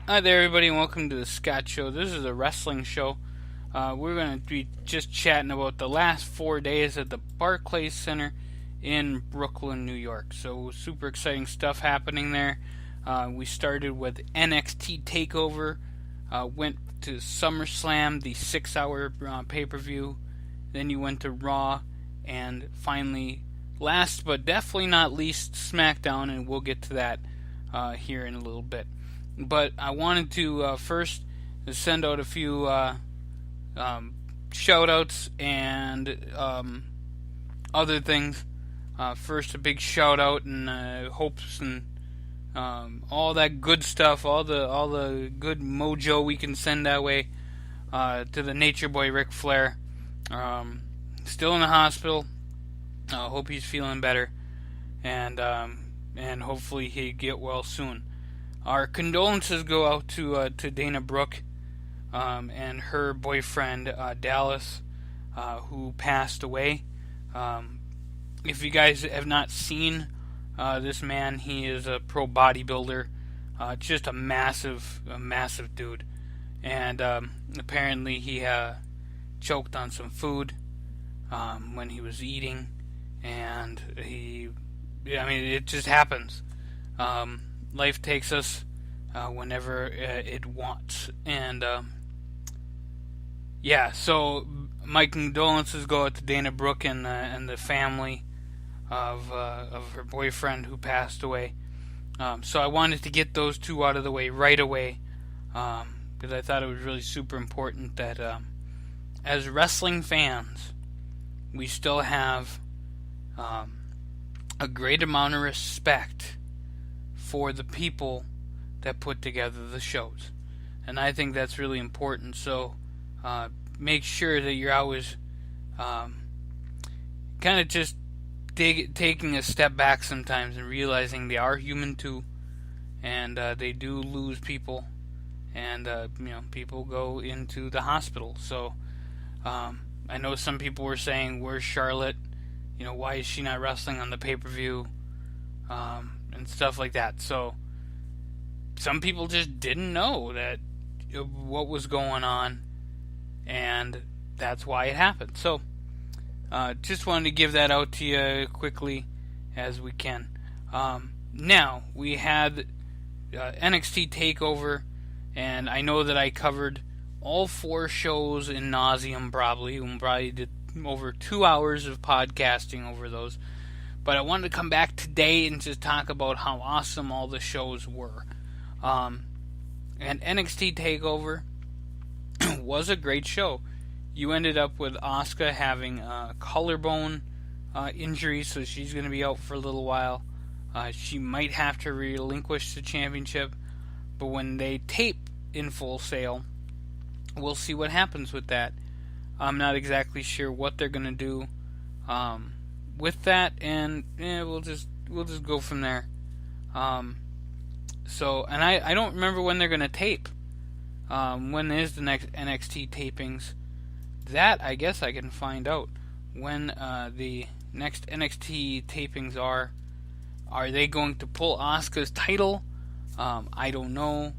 Hi there, everybody, and welcome to the Scott Show. This is a wrestling show. We're going to be just chatting about the last 4 days at the Barclays Center in Brooklyn, New York. So, super exciting stuff happening there. We started with NXT TakeOver, went to SummerSlam, the 6-hour pay-per-view. Then you went to Raw, and finally, last but definitely not least, SmackDown, and we'll get to that here in a little bit. But I wanted to first send out a few shout outs and other things. First, a big shout out and hopes and all that good stuff, all the good mojo we can send that way to the Nature Boy Ric Flair. Still in the hospital. Hope he's feeling better, and hopefully he get well soon. Our condolences go out to Dana Brooke and her boyfriend Dallas, who passed away. If you guys have not seen this man, he is a pro bodybuilder, just a massive dude. And apparently he choked on some food when he was eating, and it just happens. Life takes us whenever it wants, and so my condolences go out to Dana Brooke and the family of her boyfriend who passed away. So I wanted to get those two out of the way right away, because I thought it was really super important that as wrestling fans, we still have a great amount of respect for the people that put together the shows. And I think that's really important. So make sure that you're always kind of just taking a step back sometimes and realizing they are human too, and they do lose people, and people go into the hospital. So I know some people were saying, "Where's Charlotte? Why is she not wrestling on the pay-per-view?" And stuff like that. So some people just didn't know that what was going on, and that's why it happened. So just wanted to give that out to you quickly as we can. Now we had NXT TakeOver, and I know that I covered all 4 shows in nauseum. Probably did over 2 hours of podcasting over those. But I wanted to come back today and just talk about how awesome all the shows were. And NXT TakeOver was a great show. You ended up with Asuka having a collarbone injury, so she's going to be out for a little while. She might have to relinquish the championship, but when they tape in Full Sail, we'll see what happens with that. I'm not exactly sure what they're going to do with that, and we'll just go from there. And I don't remember when they're gonna tape. When is the next NXT tapings? That I guess I can find out when the next NXT tapings are. Are they going to pull Asuka's title? I don't know.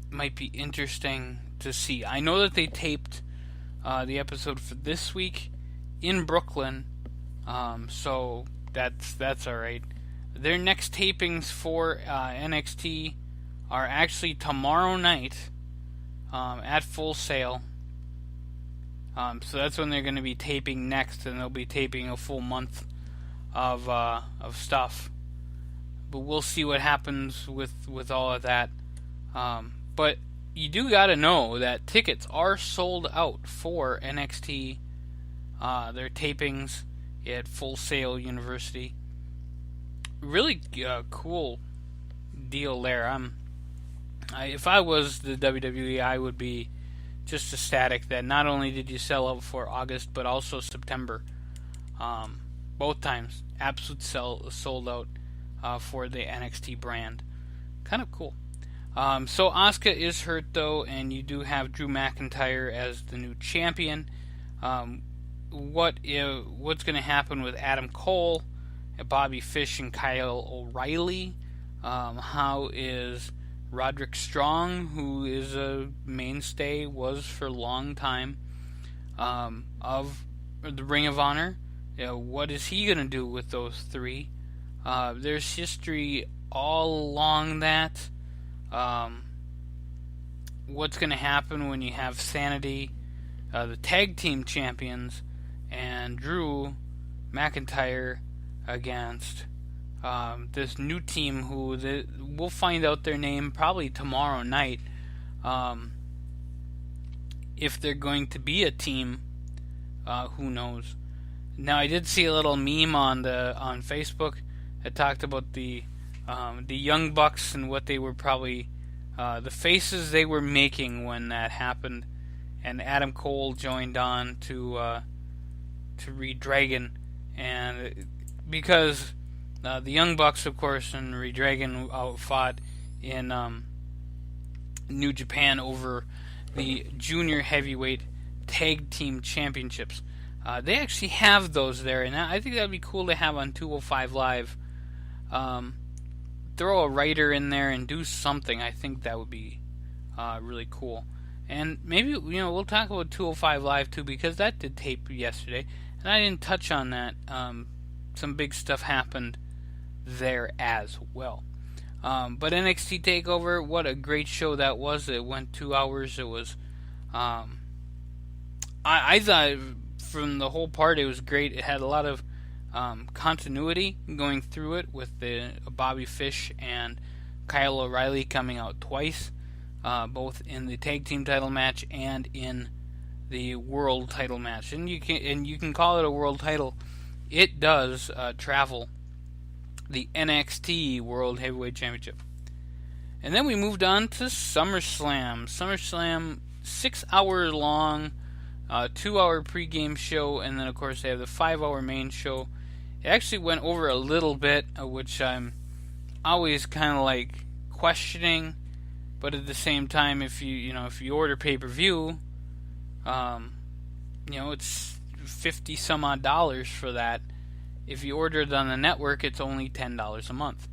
Might be interesting to see. I know that they taped the episode for this week in Brooklyn, so that's all right. Their next tapings for NXT are actually tomorrow night at Full Sail. So that's when they're going to be taping next, and they'll be taping a full month of stuff. But we'll see what happens with all of that. But you do got to know that tickets are sold out for NXT. Their tapings at Full Sail University. Really cool deal there. If I was the WWE, I would be just ecstatic that not only did you sell out for August, but also September. Both times, absolute sold out for the NXT brand. Kind of cool. So Asuka is hurt though, and you do have Drew McIntyre as the new champion. What's going to happen with Adam Cole, Bobby Fish, and Kyle O'Reilly? How is Roderick Strong, who is a mainstay, was for a long time, of the Ring of Honor? What is he going to do with those three? There's history all along that. What's going to happen when you have Sanity, the tag team champions, and Drew McIntyre against this new team who we'll find out their name probably tomorrow night. If they're going to be a team, who knows? Now, I did see a little meme on Facebook that talked about the Young Bucks and what they were probably the faces they were making when that happened, and Adam Cole joined on to Reed Dragon, and because the Young Bucks, of course, and Reed Dragon fought in New Japan over the Junior Heavyweight Tag Team Championships. They actually have those there, and I think that would be cool to have on 205 Live. Throw a writer in there and do something. I think that would be really cool. And maybe, we'll talk about 205 Live too, because that did tape yesterday, and I didn't touch on that. Some big stuff happened there as well. But NXT TakeOver, what a great show that was. It went 2 hours. It was, I thought from the whole part it was great. It had a lot of continuity going through it with the Bobby Fish and Kyle O'Reilly coming out twice, both in the tag team title match and in the world title match. And you can call it a world title. It does travel the NXT World Heavyweight Championship. And then we moved on to SummerSlam. SummerSlam, 6 hours long, 2-hour pregame show, and then of course they have the 5-hour main show. It actually went over a little bit, which I'm always kind of like questioning, but at the same time, if you order pay-per-view, it's $50 some odd dollars for that. If you order it on the network, it's only $10 a month.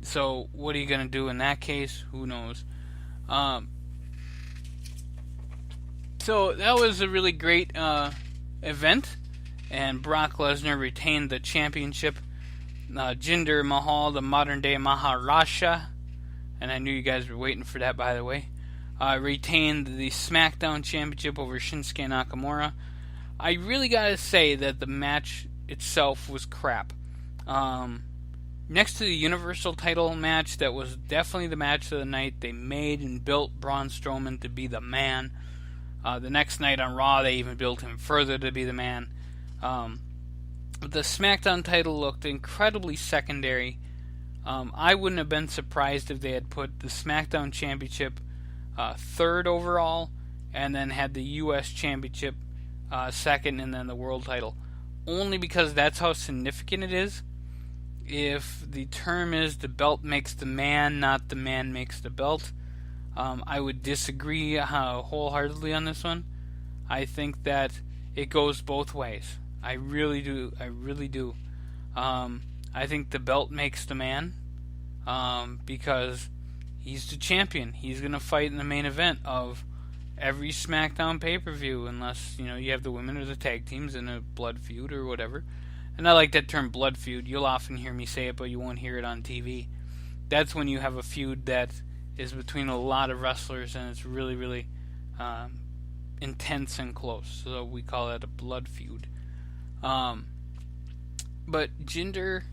So what are you going to do in that case? Who knows? So that was a really great event, and Brock Lesnar retained the championship. Jinder Mahal, the modern-day Maharaja, and I knew you guys were waiting for that, by the way, retained the SmackDown Championship over Shinsuke Nakamura. I really gotta say that the match itself was crap. Next to the Universal title match, that was definitely the match of the night. They made and built Braun Strowman to be the man. The next night on Raw, they even built him further to be the man. But the SmackDown title looked incredibly secondary. I wouldn't have been surprised if they had put the SmackDown Championship third overall, and then had the U.S. Championship second, and then the World title. Only because that's how significant it is. If the term is the belt makes the man, not the man makes the belt, I would disagree wholeheartedly on this one. I think that it goes both ways. I really do. I think the belt makes the man, because he's the champion. He's going to fight in the main event of every SmackDown pay-per-view, unless, you have the women or the tag teams in a blood feud or whatever. And I like that term, blood feud. You'll often hear me say it, but you won't hear it on TV. That's when you have a feud that is between a lot of wrestlers, and it's really, really intense and close. So we call that a blood feud. But Jinder,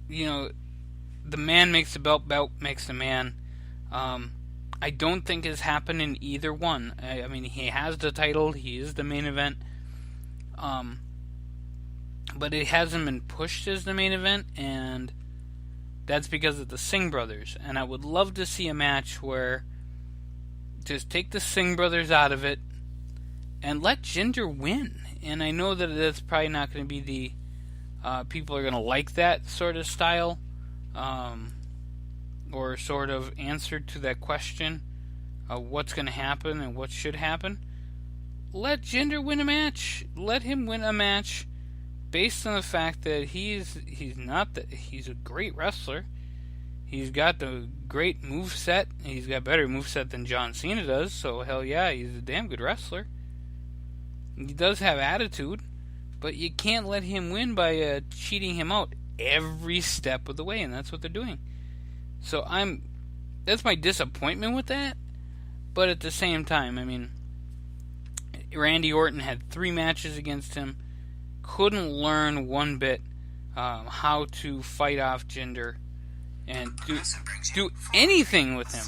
the man makes the belt, belt makes the man. I don't think it's happened in either one. I mean, he has the title, he is the main event, but it hasn't been pushed as the main event, and that's because of the Singh brothers. And I would love to see a match where just take the Singh brothers out of it and let Jinder win. And I know that that's probably not going to be the people are going to like that sort of style, or sort of answer to that question of what's going to happen and what should happen. Let Jinder win a match. Let him win a match based on the fact that he's a great wrestler. He's got the great moveset. He's got better moveset than John Cena does, so hell yeah, he's a damn good wrestler. He does have attitude, but you can't let him win by cheating him out every step of the way, and that's what they're doing. So that's my disappointment with that, but at the same time, I mean, Randy Orton had 3 matches against him, couldn't learn one bit how to fight off Jinder and do anything with him.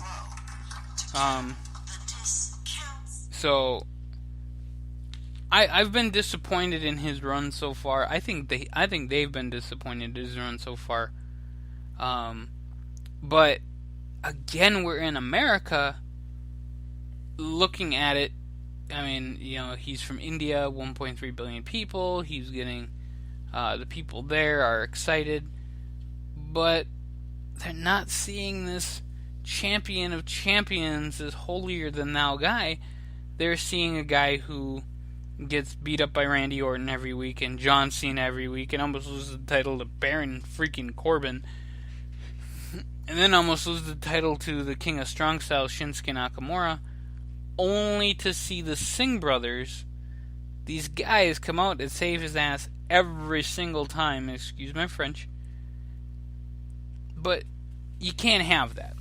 So I've been disappointed in his run so far. I think they've been disappointed in his run so far. But again, we're in America. Looking at it, I mean, he's from India, 1.3 billion people. He's getting the people there are excited, but they're not seeing this champion of champions, this holier than thou guy. They're seeing a guy who gets beat up by Randy Orton every week and John Cena every week and almost loses the title to Baron freaking Corbin. And then almost loses the title to the King of Strong Style, Shinsuke Nakamura, only to see the Singh brothers, these guys, come out and save his ass every single time. Excuse my French. But you can't have that.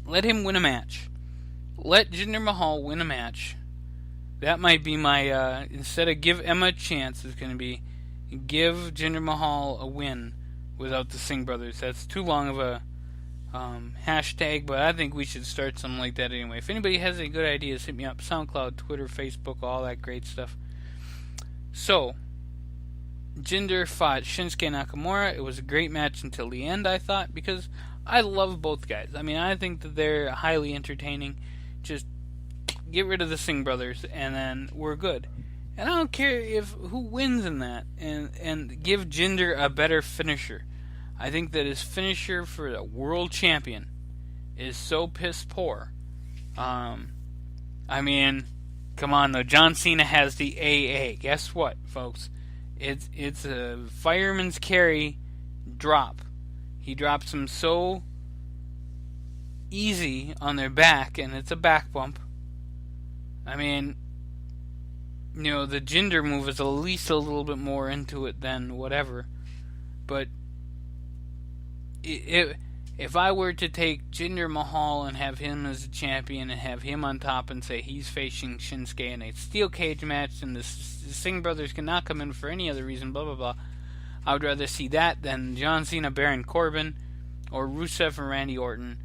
Let him win a match. Let Jinder Mahal win a match. That might be my, instead of give Emma a chance, it's going to be give Jinder Mahal a win without the Singh brothers. That's too long of a hashtag, but I think we should start something like that anyway. If anybody has any good ideas, hit me up. SoundCloud, Twitter, Facebook, all that great stuff. So, Jinder fought Shinsuke Nakamura. It was a great match until the end, I thought, because I love both guys. I mean, I think that they're highly entertaining. Just get rid of the Singh brothers, and then we're good. And I don't care who wins in that, and give Jinder a better finisher. I think that his finisher for a world champion is so piss poor. I mean, come on though. John Cena has the AA. Guess what, folks? It's a fireman's carry drop. He drops them so easy on their back, and it's a back bump. I mean, the Jinder move is at least a little bit more into it than whatever. But if I were to take Jinder Mahal and have him as a champion and have him on top and say he's facing Shinsuke in a steel cage match and the Singh brothers cannot come in for any other reason, blah, blah, blah, I would rather see that than John Cena, Baron Corbin, or Rusev and Randy Orton.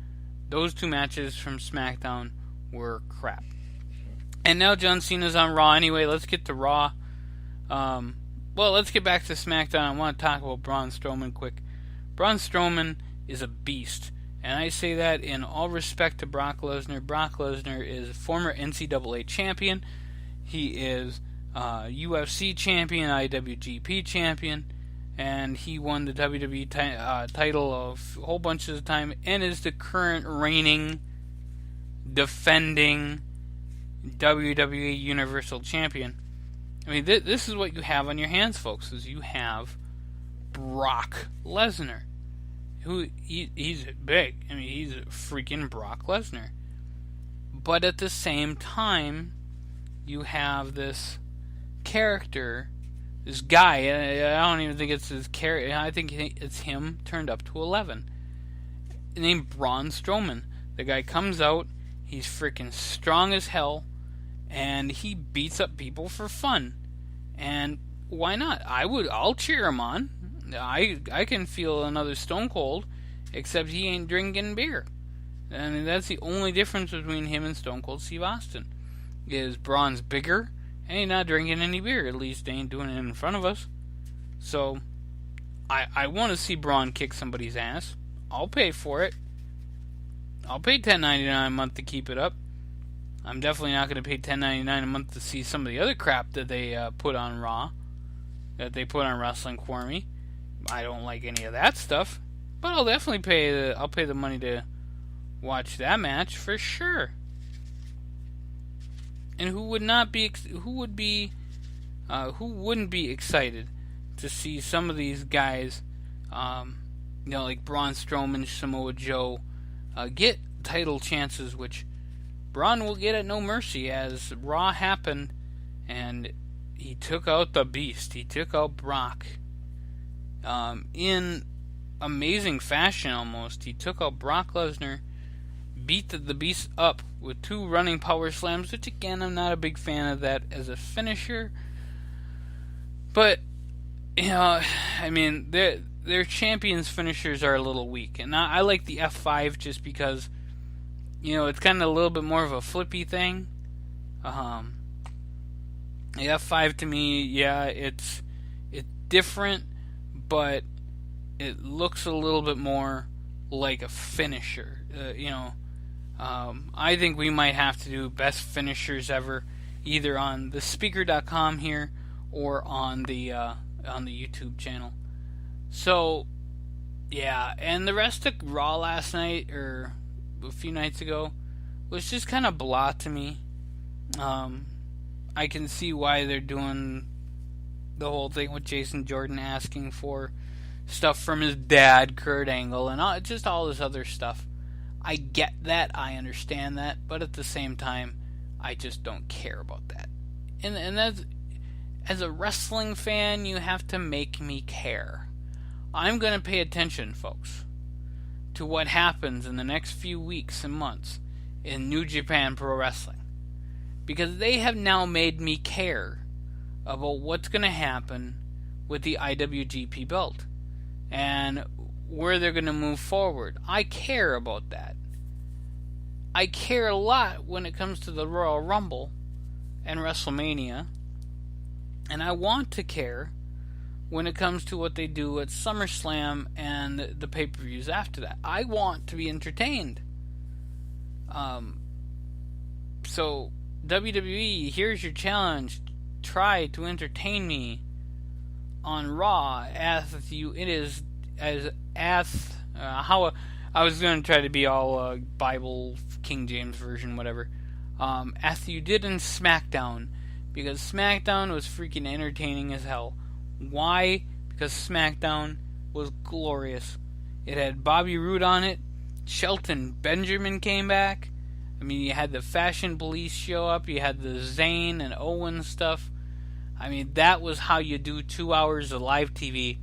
Those 2 matches from SmackDown were crap. And now John Cena's on Raw anyway. Let's get to Raw. Let's get back to SmackDown. I want to talk about Braun Strowman quick. Braun Strowman is a beast. And I say that in all respect to Brock Lesnar. Brock Lesnar is a former NCAA champion. He is UFC champion, IWGP champion. And he won the WWE title a whole bunch of the time. And is the current reigning, defending WWE Universal Champion. I mean, this is what you have on your hands, folks, is you have Brock Lesnar, who he's big. I mean, he's freaking Brock Lesnar. But at the same time, you have this character, this guy. I don't even think it's his character. I think it's him turned up to 11. Named Braun Strowman. The guy comes out. He's freaking strong as hell. And he beats up people for fun. And why not? I'll cheer him on. I can feel another Stone Cold, except he ain't drinking beer. I mean, that's the only difference between him and Stone Cold Steve Austin. Is Braun's bigger, and he's not drinking any beer. At least they ain't doing it in front of us. So, I want to see Braun kick somebody's ass. I'll pay for it. I'll pay $10.99 a month to keep it up. I'm definitely not going to pay $10.99 a month to see some of the other crap that they put on Raw, that they put on Wrestling for me. I don't like any of that stuff, but I'll definitely pay the money to watch that match for sure. And who wouldn't be excited to see some of these guys like Braun Strowman, Samoa Joe, get title chances, which Braun will get at No Mercy, as Raw happened, and he took out the Beast. He took out Brock in amazing fashion almost. He took out Brock Lesnar, beat the Beast up with 2 running power slams, which again, I'm not a big fan of that as a finisher. But, I mean, their champions' finishers are a little weak. And I like the F5 just because, it's kind of a little bit more of a flippy thing. The F5 to me, yeah, it's different, but it looks a little bit more like a finisher. I think we might have to do best finishers ever, either on the speaker.com here or on the YouTube channel. So, yeah, and the rest of Raw last night, or a few nights ago, was just kind of blah to me. I can see why they're doing the whole thing with Jason Jordan asking for stuff from his dad, Kurt Angle, and just all this other stuff. I get that, I understand that, but at the same time, I just don't care about that. And that's, as a wrestling fan, you have to make me care. I'm going to pay attention, folks, to what happens in the next few weeks and months in New Japan Pro Wrestling. Because they have now made me care about what's going to happen with the IWGP belt and where they're going to move forward. I care about that. I care a lot when it comes to the Royal Rumble and WrestleMania, and I want to care when it comes to what they do at SummerSlam and the pay-per-views after that. I want to be entertained. So WWE, here's your challenge. Try to entertain me on Raw how I was going to try to be all Bible, King James Version, whatever. As you did in SmackDown, because SmackDown was freaking entertaining as hell. Why? Because SmackDown was glorious. It had Bobby Roode on it. Shelton Benjamin came back. I mean, you had the Fashion Police show up. You had the Zayn and Owen stuff. I mean, that was how you do 2 hours of live TV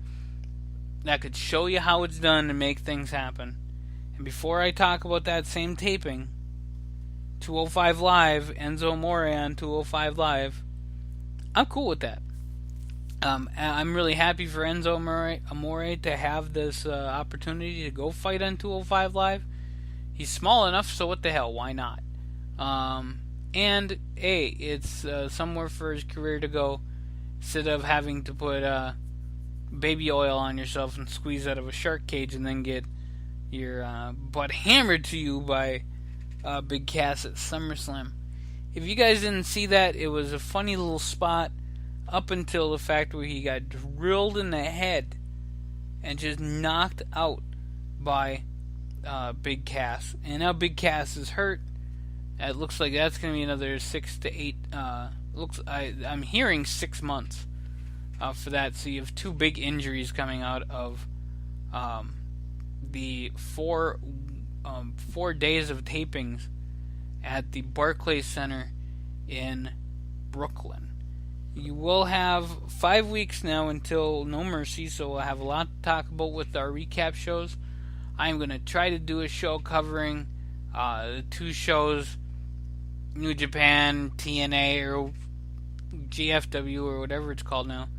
that could show you how it's done and make things happen. And before I talk about that same taping, 205 Live, Enzo Amore on 205 Live, I'm cool with that. I'm really happy for Enzo Amore to have this opportunity to go fight on 205 Live. He's small enough, so what the hell, why not? And, hey, it's somewhere for his career to go, instead of having to put baby oil on yourself and squeeze out of a shark cage and then get your butt hammered to you by Big Cass at SummerSlam. If you guys didn't see that, it was a funny little spot up until the fact where he got drilled in the head and just knocked out by Big Cass. And now Big Cass is hurt. It looks like that's going to be another 6 to 8. I'm hearing 6 months for that. So you have 2 big injuries coming out of the 4 days of tapings at the Barclays Center in Brooklyn. You will have 5 weeks now until No Mercy, so we'll have a lot to talk about with our recap shows. I'm going to try to do a show covering the 2 shows, New Japan, TNA, or GFW, or whatever it's called now.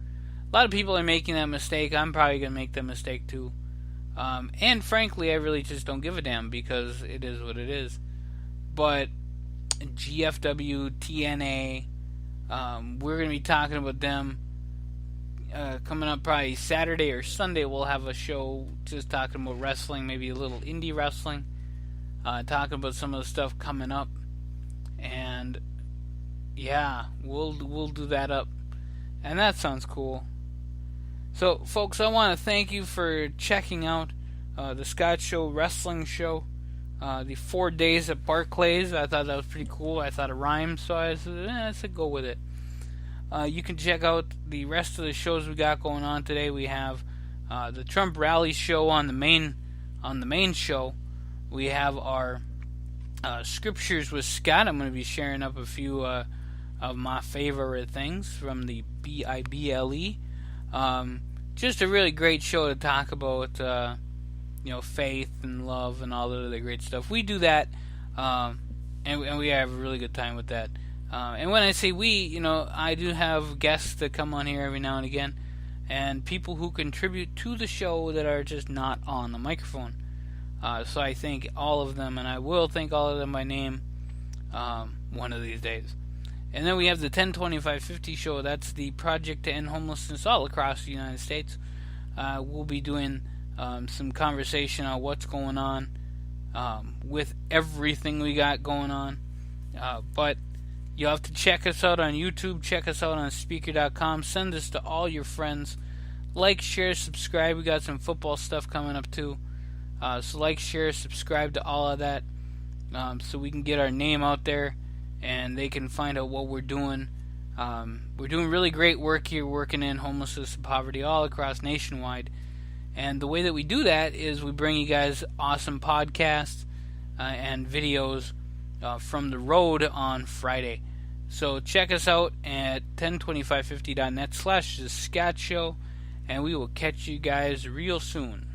A lot of people are making that mistake. I'm probably going to make that mistake too. And frankly, I really just don't give a damn, because it is what it is. But GFW, TNA, we're going to be talking about them coming up probably Saturday or Sunday. We'll have a show just talking about wrestling, maybe a little indie wrestling, talking about some of the stuff coming up. And yeah, we'll do that up. And that sounds cool. So, folks, I want to thank you for checking out the Scott Show Wrestling Show. The 4 days at Barclays. I thought that was pretty cool. I thought it rhymed, so I said go with it. You can check out the rest of the shows we got going on today. We have the Trump rally show on the main show. We have our scriptures with Scott. I'm going to be sharing up a few of my favorite things from the Bible. Just a really great show to talk about, faith and love and all the other great stuff. We do that, and we have a really good time with that. And when I say we, I do have guests that come on here every now and again, and people who contribute to the show that are just not on the microphone. So I thank all of them, and I will thank all of them by name one of these days. And then we have the 10-25-50 show. That's the project to end homelessness all across the United States. We'll be doing some conversation on what's going on with everything we got going on. But you'll have to check us out on YouTube. Check us out on Speaker.com. Send this to all your friends. Like, share, subscribe. We got some football stuff coming up too. So like, share, subscribe to all of that, so we can get our name out there and they can find out what we're doing. We're doing really great work here, working in homelessness and poverty all across nationwide. And the way that we do that is we bring you guys awesome podcasts and videos from the road on Friday. So check us out at 102550.net/The Scott Show, and we will catch you guys real soon.